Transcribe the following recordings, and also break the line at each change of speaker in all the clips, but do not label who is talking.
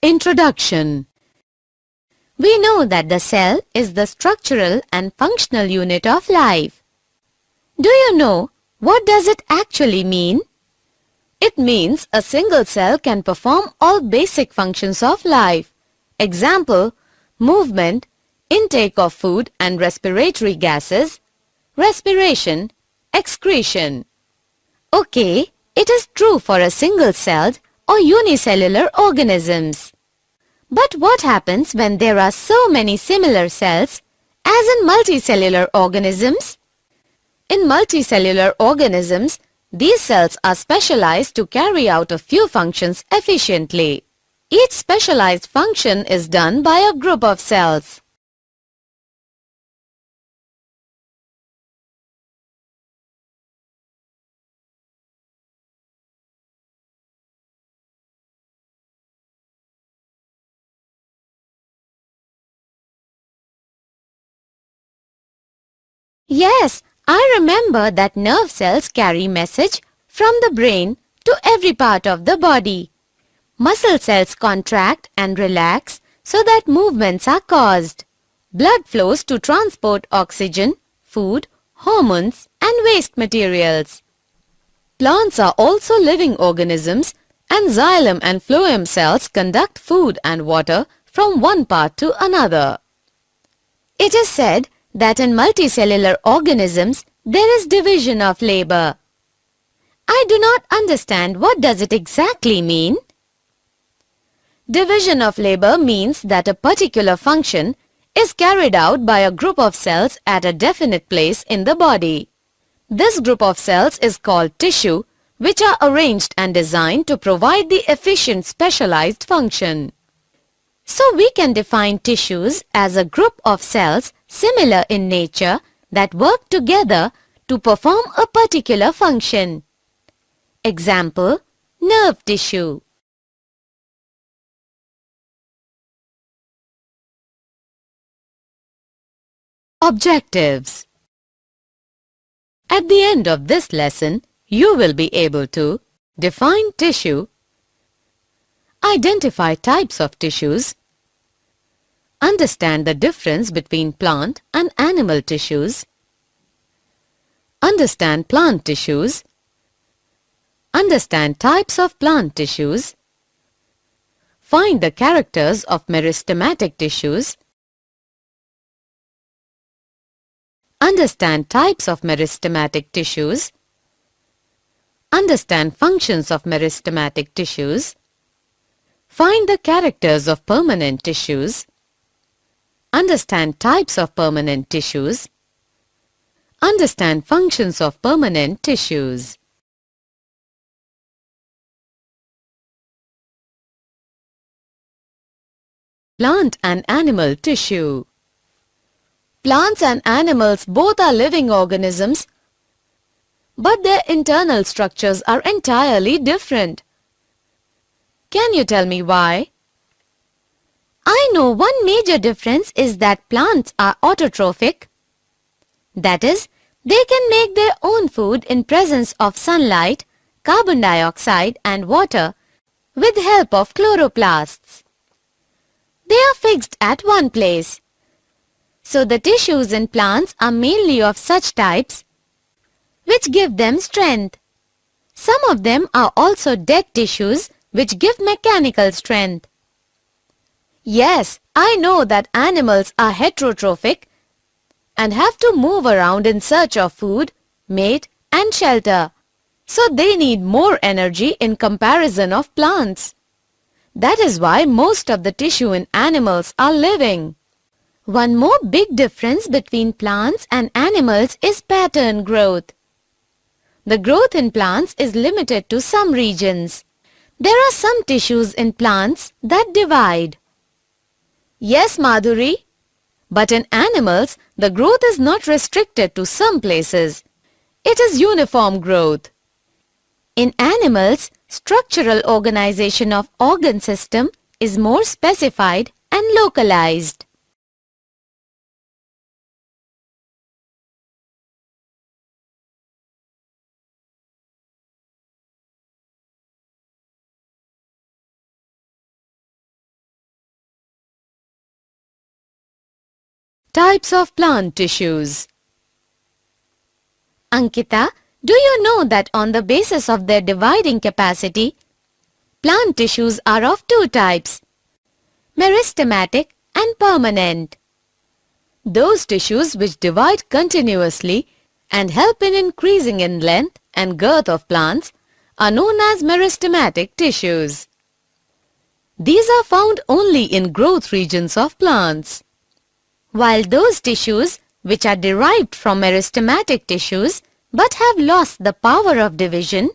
Introduction. We know that the cell is the structural and functional unit of life. Do you know what does it actually mean? It means a single cell can perform all basic functions of life. Example, movement, intake of food and respiratory gases, respiration, excretion. Okay, it is true for a single-celled or unicellular organisms. But what happens when there are so many similar cells as in multicellular organisms? In multicellular organisms, these cells are specialized to carry out a few functions efficiently. Each specialized function is done by a group of cells. Yes, I remember that nerve cells carry message from the brain to every part of the body. Muscle cells contract and relax so that movements are caused. Blood flows to transport oxygen, food, hormones and waste materials. Plants are also living organisms and xylem and phloem cells conduct food and water from one part to another. It is said that in multicellular organisms there is division of labor. I do not understand what does it exactly mean. Division of labor means that a particular function is carried out by a group of cells at a definite place in the body. This group of cells is called tissue, which are arranged and designed to provide the efficient specialized function. So we can define tissues as a group of cells similar in nature that work together to perform a particular function. Example, nerve tissue. Objectives. At the end of this lesson, you will be able to define tissue, identify types of tissues, understand the difference between plant and animal tissues, understand plant tissues, understand types of plant tissues, find the characters of meristematic tissues, understand types of meristematic tissues, understand functions of meristematic tissues, find the characters of permanent tissues, understand types of permanent tissues, understand functions of permanent tissues. Plant and animal tissue. Plants and animals both are living organisms, but their internal structures are entirely different. Can you tell me why? I know one major difference is that plants are autotrophic. That is, they can make their own food in presence of sunlight, carbon dioxide and water with help of chloroplasts. They are fixed at one place. So the tissues in plants are mainly of such types which give them strength. Some of them are also dead tissues which give mechanical strength. Yes, I know that animals are heterotrophic and have to move around in search of food, mate and shelter. So they need more energy in comparison of plants. That is why most of the tissue in animals are living. One more big difference between plants and animals is pattern growth. The growth in plants is limited to some regions. There are some tissues in plants that divide. Yes, Madhuri. But in animals, the growth is not restricted to some places. It is uniform growth. In animals, structural organization of organ system is more specified and localized. Types of plant tissues. Ankita, do you know that on the basis of their dividing capacity, plant tissues are of two types, meristematic and permanent. Those tissues which divide continuously and help in increasing in length and girth of plants are known as meristematic tissues. These are found only in growth regions of plants. While those tissues which are derived from meristematic tissues but have lost the power of division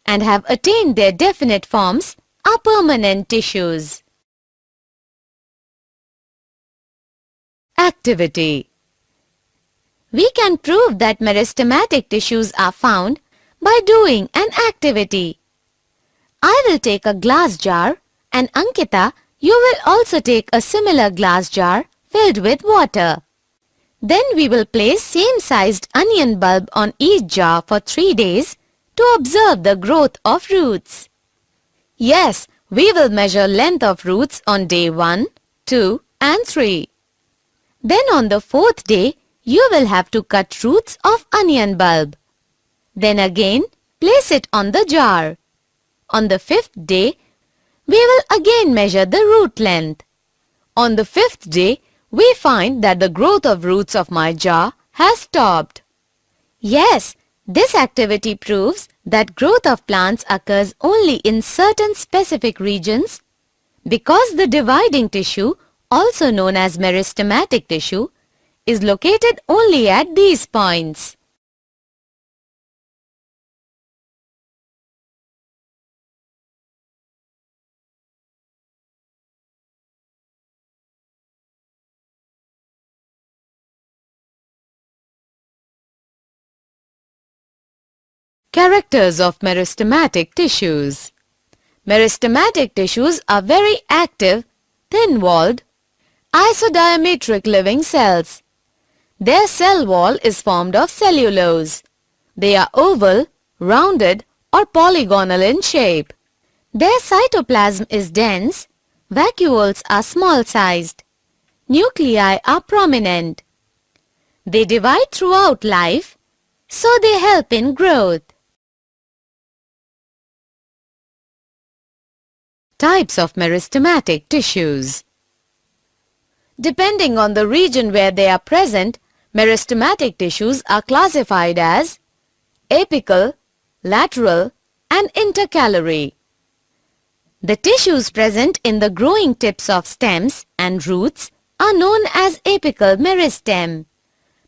and have attained their definite forms are permanent tissues. Activity. We can prove that meristematic tissues are found by doing an activity. I will take a glass jar and Ankita, you will also take a similar glass jar filled with water. Then we will place same-sized onion bulb on each jar for 3 days to observe the growth of roots. Yes, we will measure length of roots on day 1, 2 and 3. Then on the 4th day, you will have to cut roots of onion bulb. Then again, place it on the jar. On the 5th day, we will again measure the root length. On the 5th day, we find that the growth of roots of my jar has stopped. Yes, this activity proves that growth of plants occurs only in certain specific regions because the dividing tissue, also known as meristematic tissue, is located only at these points. Characters of meristematic tissues. Meristematic tissues are very active, thin-walled, isodiametric living cells. Their cell wall is formed of cellulose. They are oval, rounded or polygonal in shape. Their cytoplasm is dense, vacuoles are small-sized, nuclei are prominent. They divide throughout life, so they help in growth. Types of meristematic tissues. Depending on the region where they are present, meristematic tissues are classified as apical, lateral and intercalary. The tissues present in the growing tips of stems and roots are known as apical meristem.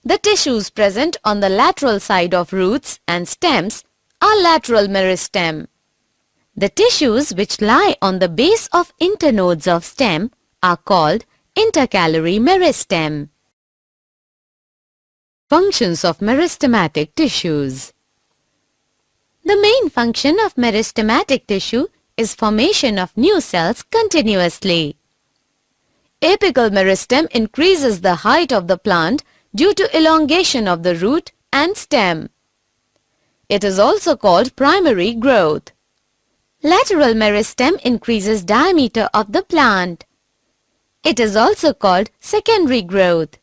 The tissues present on the lateral side of roots and stems are lateral meristem. The tissues which lie on the base of internodes of stem are called intercalary meristem. Functions of meristematic tissues. The main function of meristematic tissue is formation of new cells continuously. Apical meristem increases the height of the plant due to elongation of the root and stem. It is also called primary growth. Lateral meristem increases diameter of the plant. It is also called secondary growth.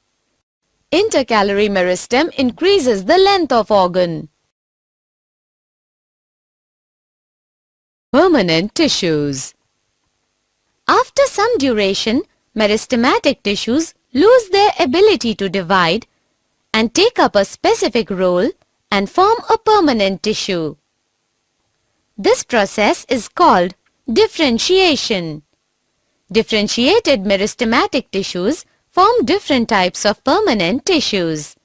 Intercalary meristem increases the length of organ. Permanent tissues. After some duration, meristematic tissues lose their ability to divide and take up a specific role and form a permanent tissue. This process is called differentiation. Differentiated meristematic tissues form different types of permanent tissues.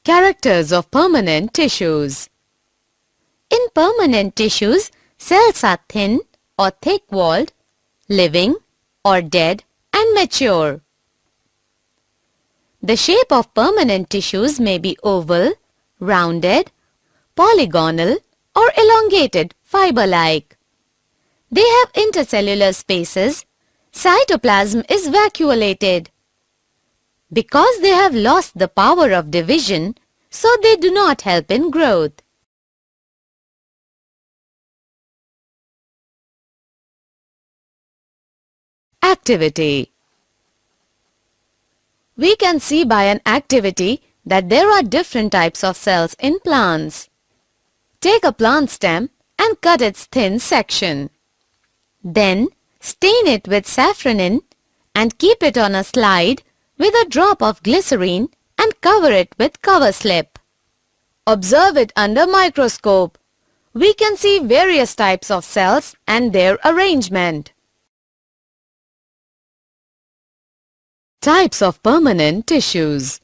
Characters of permanent tissues. In permanent tissues, cells are thin or thick-walled, living or dead and mature. The shape of permanent tissues may be oval, rounded, polygonal or elongated fiber-like. They have intercellular spaces. Cytoplasm is vacuolated. because they have lost the power of division, so they do not help in growth. Activity. We can see by an activity that there are different types of cells in plants. Take a plant stem and cut its thin section. Then stain it with safranin and keep it on a slide with a drop of glycerine and cover it with cover slip. Observe it under microscope. We can see various types of cells and their arrangement. Types of permanent tissues.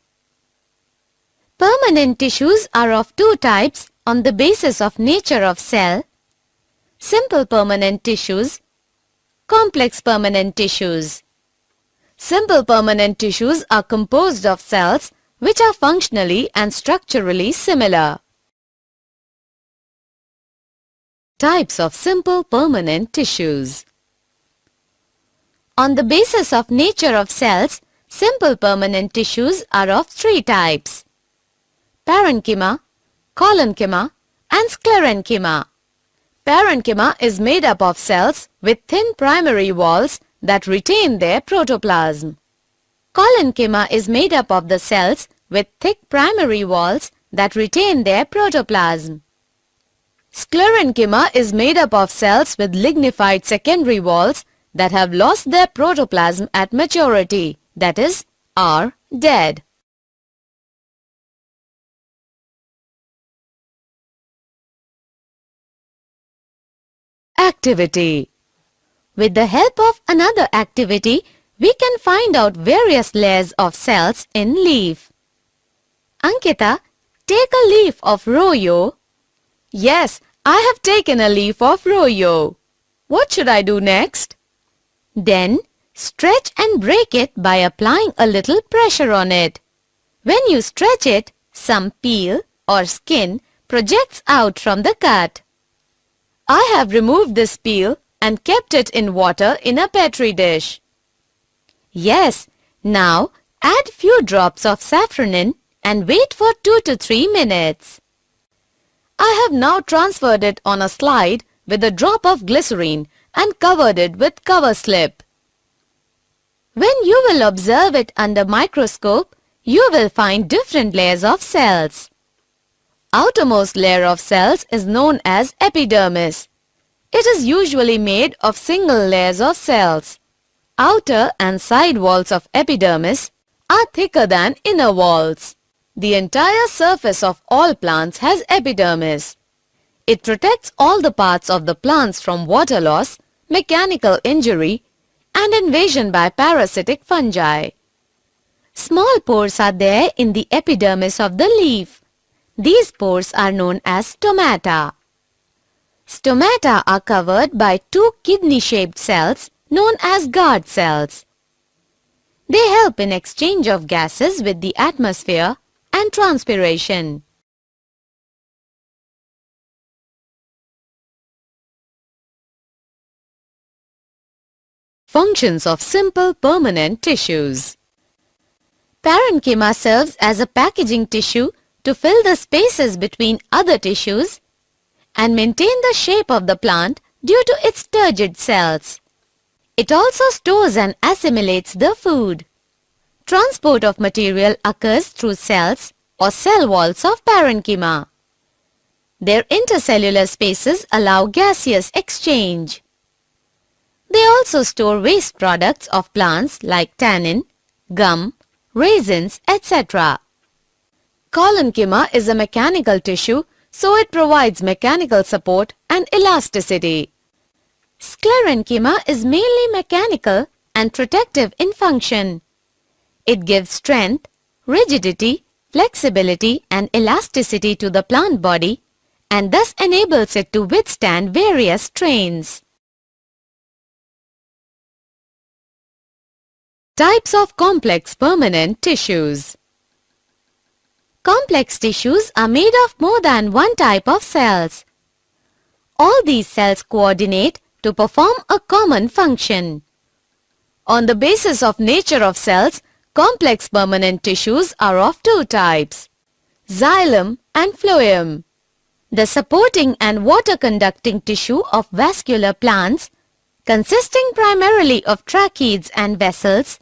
Permanent tissues are of two types on the basis of nature of cell: simple permanent tissues, complex permanent tissues. Simple permanent tissues are composed of cells which are functionally and structurally similar. Types of simple permanent tissues. On the basis of nature of cells, simple permanent tissues are of three types: parenchyma, collenchyma, and sclerenchyma. Parenchyma is made up of cells with thin primary walls that retain their protoplasm. Collenchyma is made up of the cells with thick primary walls that retain their protoplasm. Sclerenchyma is made up of cells with lignified secondary walls that have lost their protoplasm at maturity, that is, are dead. Activity. With the help of another activity, we can find out various layers of cells in leaf. Ankita, take a leaf of Royo. Yes, I have taken a leaf of Royo. What should I do next? Then, stretch and break it by applying a little pressure on it. When you stretch it, some peel or skin projects out from the cut. I have removed this peel and kept it in water in a petri dish. Yes, now add few drops of safranin and wait for 2 to 3 minutes. I have now transferred it on a slide with a drop of glycerine and covered it with cover slip. When you will observe it under microscope, you will find different layers of cells. Outermost layer of cells is known as epidermis. It is usually made of single layers of cells. Outer and side walls of epidermis are thicker than inner walls. The entire surface of all plants has epidermis. It protects all the parts of the plants from water loss, mechanical injury, and invasion by parasitic fungi. Small pores are there in the epidermis of the leaf. These pores are known as stomata. Stomata are covered by two kidney-shaped cells known as guard cells. They help in exchange of gases with the atmosphere and transpiration. Functions of simple permanent tissues. Parenchyma serves as a packaging tissue to fill the spaces between other tissues and maintain the shape of the plant due to its turgid cells. It also stores and assimilates the food. Transport of material occurs through cells or cell walls of parenchyma. Their intercellular spaces allow gaseous exchange. They also store waste products of plants like tannin, gum, raisins, etc. Collenchyma is a mechanical tissue, so it provides mechanical support and elasticity. Sclerenchyma is mainly mechanical and protective in function. It gives strength, rigidity, flexibility and elasticity to the plant body and thus enables it to withstand various strains. Types of complex permanent tissues. Complex tissues are made of more than one type of cells. All these cells coordinate to perform a common function. On the basis of nature of cells, complex permanent tissues are of two types, xylem and phloem. The supporting and water-conducting tissue of vascular plants, consisting primarily of tracheids and vessels,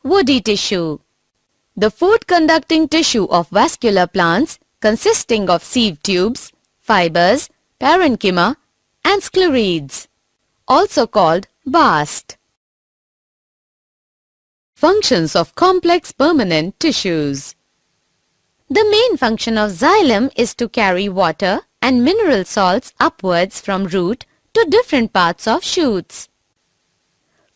woody tissue. The food-conducting tissue of vascular plants, consisting of sieve tubes, fibers, parenchyma, and sclerids, also called bast. Functions of complex permanent tissues. The main function of xylem is to carry water and mineral salts upwards from root to different parts of shoots.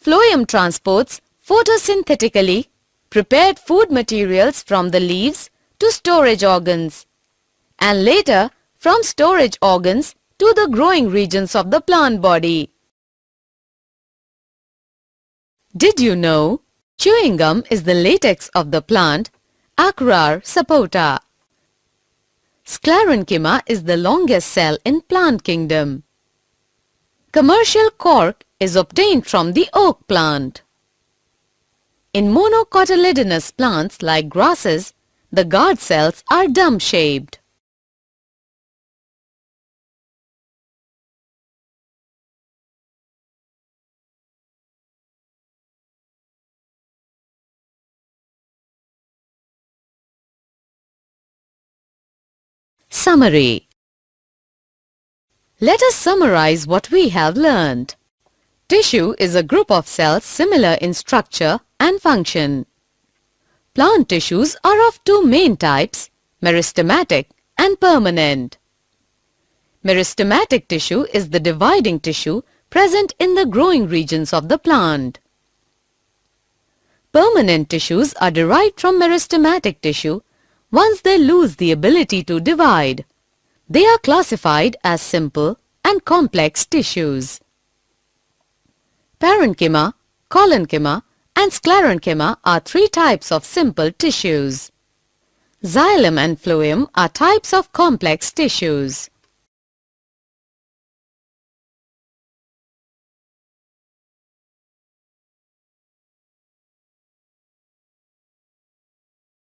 Phloem transports photosynthetically prepared food materials from the leaves to storage organs, and later from storage organs to the growing regions of the plant body. Did you know chewing gum is the latex of the plant Acarar sapota? Sclerenchyma is the longest cell in plant kingdom. Commercial cork is obtained from the oak plant. In monocotyledonous plants like grasses, the guard cells are dome-shaped. Summary. Let us summarize what we have learned. Tissue is a group of cells similar in structure and function. Plant tissues are of two main types, meristematic and permanent. Meristematic tissue is the dividing tissue present in the growing regions of the plant. Permanent tissues are derived from meristematic tissue once they lose the ability to divide. They are classified as simple and complex tissues. Parenchyma, collenchyma, and sclerenchyma are three types of simple tissues. Xylem and phloem are types of complex tissues.